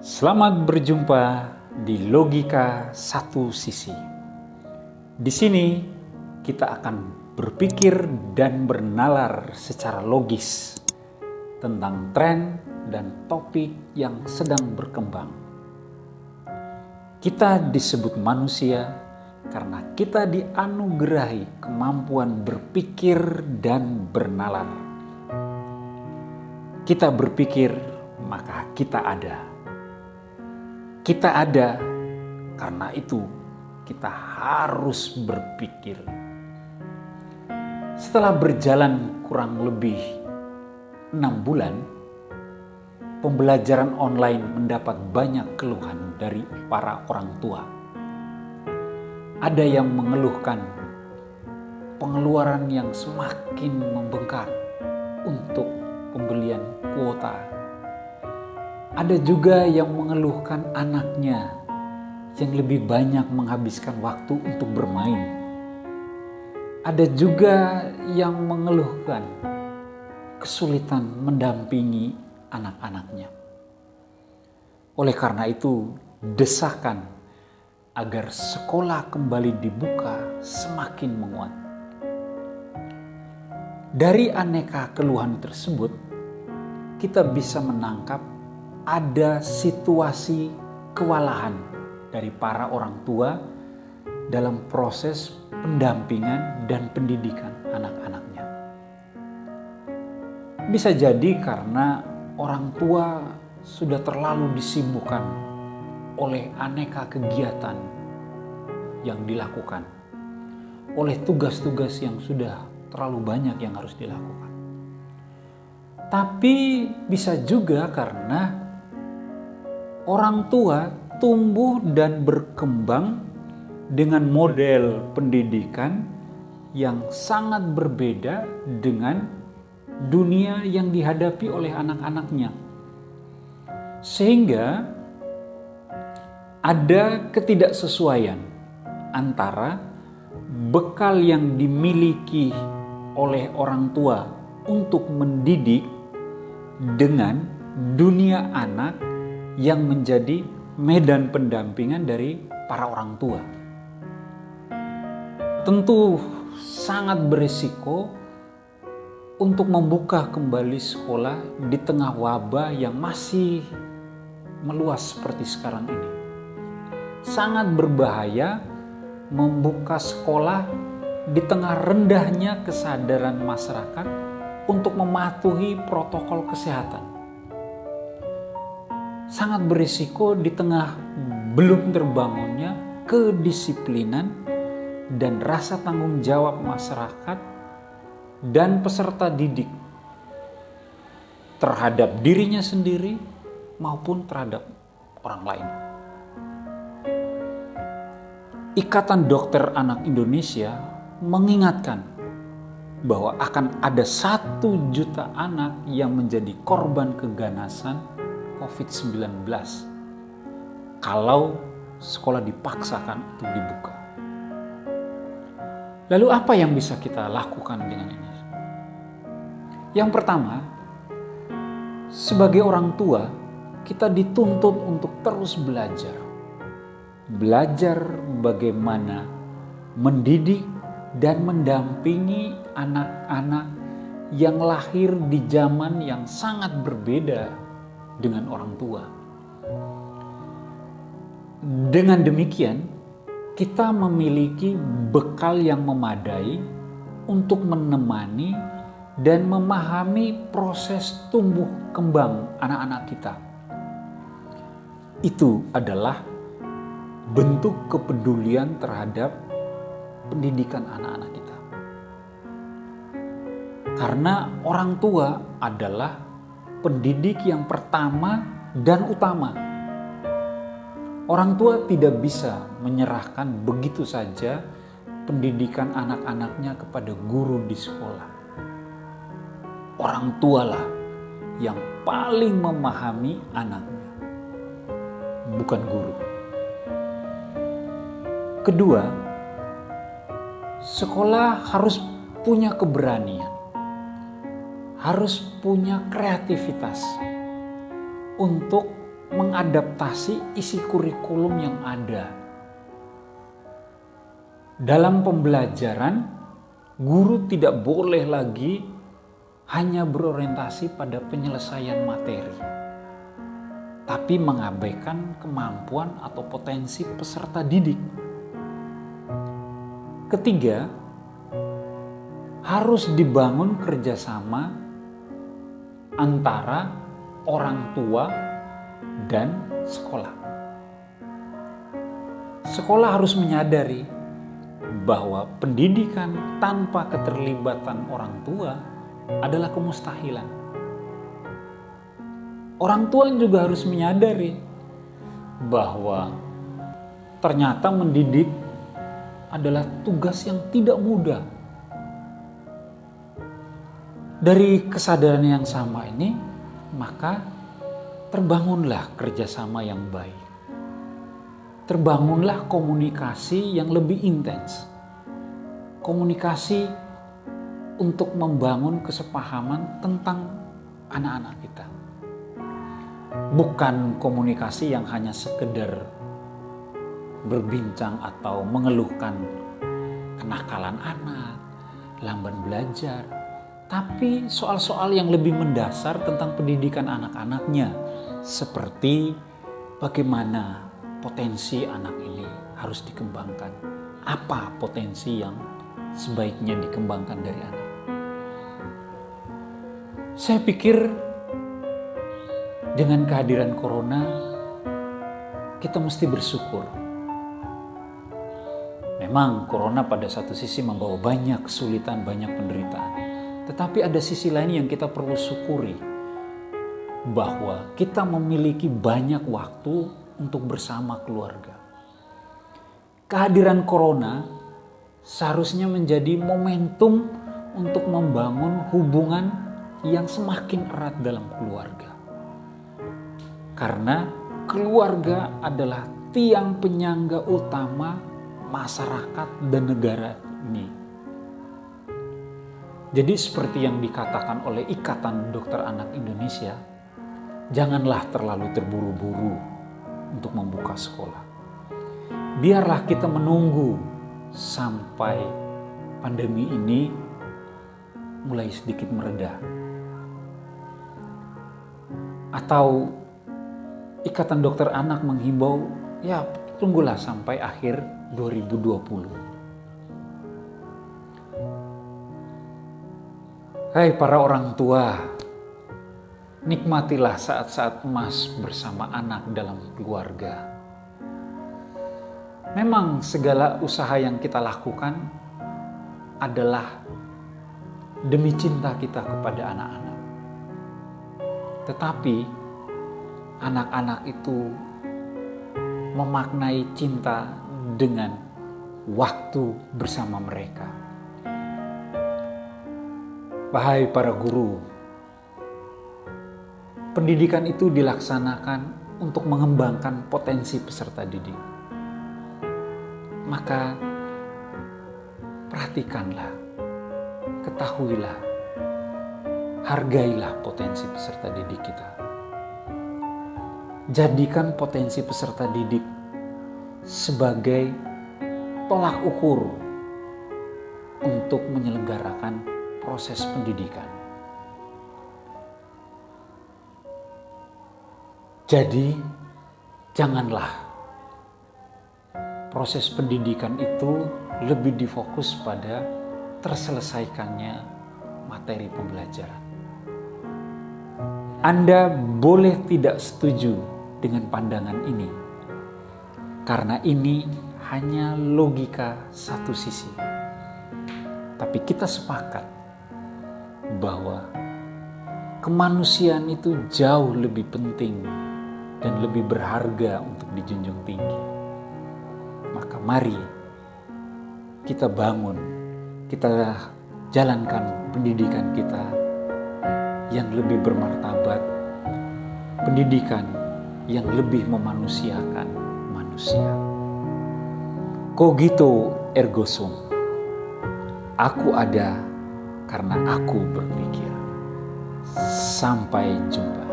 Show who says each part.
Speaker 1: Selamat berjumpa di Logika Satu Sisi. Di sini kita akan berpikir dan bernalar secara logis tentang tren dan topik yang sedang berkembang. Kita disebut manusia karena kita dianugerahi kemampuan berpikir dan bernalar. Kita berpikir, maka kita ada. Kita ada, karena itu kita harus berpikir. Setelah berjalan kurang lebih 6 bulan, pembelajaran online mendapat banyak keluhan dari para orang tua. Ada yang mengeluhkan pengeluaran yang semakin membengkak untuk pembelian kuota. Ada juga yang mengeluhkan anaknya yang lebih banyak menghabiskan waktu untuk bermain. Ada juga yang mengeluhkan kesulitan mendampingi anak-anaknya. Oleh karena itu, desakan agar sekolah kembali dibuka semakin menguat. Dari aneka keluhan tersebut, kita bisa menangkap ada situasi kewalahan dari para orang tua dalam proses pendampingan dan pendidikan anak-anaknya. Bisa jadi karena orang tua sudah terlalu disibukkan oleh aneka kegiatan yang dilakukan, oleh tugas-tugas yang sudah terlalu banyak yang harus dilakukan. Tapi bisa juga karena orang tua tumbuh dan berkembang dengan model pendidikan yang sangat berbeda dengan dunia yang dihadapi oleh anak-anaknya. Sehingga ada ketidaksesuaian antara bekal yang dimiliki oleh orang tua untuk mendidik dengan dunia anak yang menjadi medan pendampingan dari para orang tua. Tentu sangat berisiko untuk membuka kembali sekolah di tengah wabah yang masih meluas seperti sekarang ini. Sangat berbahaya membuka sekolah di tengah rendahnya kesadaran masyarakat untuk mematuhi protokol kesehatan. Sangat berisiko di tengah belum terbangunnya kedisiplinan dan rasa tanggung jawab masyarakat dan peserta didik terhadap dirinya sendiri maupun terhadap orang lain. Ikatan Dokter Anak Indonesia mengingatkan bahwa akan ada 1 juta anak yang menjadi korban keganasan COVID-19 kalau sekolah dipaksakan untuk dibuka. Lalu apa yang bisa kita lakukan dengan ini? Yang pertama, sebagai orang tua, kita dituntut untuk terus belajar. Belajar bagaimana mendidik dan mendampingi anak-anak yang lahir di zaman yang sangat berbeda dengan orang tua. Dengan demikian, kita memiliki bekal yang memadai untuk menemani dan memahami proses tumbuh kembang anak-anak kita. Itu adalah bentuk kepedulian terhadap pendidikan anak-anak kita. Karena orang tua adalah pendidik yang pertama dan utama. Orang tua tidak bisa menyerahkan begitu saja pendidikan anak-anaknya kepada guru di sekolah. Orang tualah yang paling memahami anaknya, bukan guru. Kedua, sekolah harus punya keberanian, harus punya kreativitas untuk mengadaptasi isi kurikulum yang ada. Dalam pembelajaran, guru tidak boleh lagi hanya berorientasi pada penyelesaian materi, tapi mengabaikan kemampuan atau potensi peserta didik. Ketiga, harus dibangun kerjasama antara orang tua dan sekolah. Sekolah harus menyadari bahwa pendidikan tanpa keterlibatan orang tua adalah kemustahilan. Orang tua juga harus menyadari bahwa ternyata mendidik adalah tugas yang tidak mudah. Dari kesadaran yang sama ini, maka terbangunlah kerjasama yang baik. Terbangunlah komunikasi yang lebih intens. Komunikasi untuk membangun kesepahaman tentang anak-anak kita. Bukan komunikasi yang hanya sekedar berbincang atau mengeluhkan kenakalan anak, lamban belajar, tapi soal-soal yang lebih mendasar tentang pendidikan anak-anaknya, seperti bagaimana potensi anak ini harus dikembangkan, apa potensi yang sebaiknya dikembangkan dari anak. Saya pikir dengan kehadiran corona, kita mesti bersyukur. Memang corona pada satu sisi membawa banyak kesulitan, banyak penderitaan. Tetapi ada sisi lain yang kita perlu syukuri, bahwa kita memiliki banyak waktu untuk bersama keluarga. Kehadiran corona seharusnya menjadi momentum untuk membangun hubungan yang semakin erat dalam keluarga. Karena keluarga adalah tiang penyangga utama masyarakat dan negara ini. Jadi seperti yang dikatakan oleh Ikatan Dokter Anak Indonesia, janganlah terlalu terburu-buru untuk membuka sekolah. Biarlah kita menunggu sampai pandemi ini mulai sedikit mereda. Atau Ikatan Dokter Anak menghimbau, ya tunggulah sampai akhir 2020. Hai para orang tua, nikmatilah saat-saat emas bersama anak dalam keluarga. Memang segala usaha yang kita lakukan adalah demi cinta kita kepada anak-anak. Tetapi anak-anak itu memaknai cinta dengan waktu bersama mereka. Wahai para guru, pendidikan itu dilaksanakan untuk mengembangkan potensi peserta didik. Maka perhatikanlah, ketahuilah, hargailah potensi peserta didik kita. Jadikan potensi peserta didik sebagai tolak ukur untuk menyelenggarakan proses pendidikan. Jadi, janganlah proses pendidikan itu lebih difokus pada terselesaikannya materi pembelajaran. Anda boleh tidak setuju dengan pandangan ini, karena ini hanya logika satu sisi. Tapi kita sepakat bahwa kemanusiaan itu jauh lebih penting dan lebih berharga untuk dijunjung tinggi. Maka mari kita bangun, kita jalankan pendidikan kita yang lebih bermartabat, pendidikan yang lebih memanusiakan manusia. Cogito ergo sum. Aku ada karena aku berpikir. Sampai jumpa.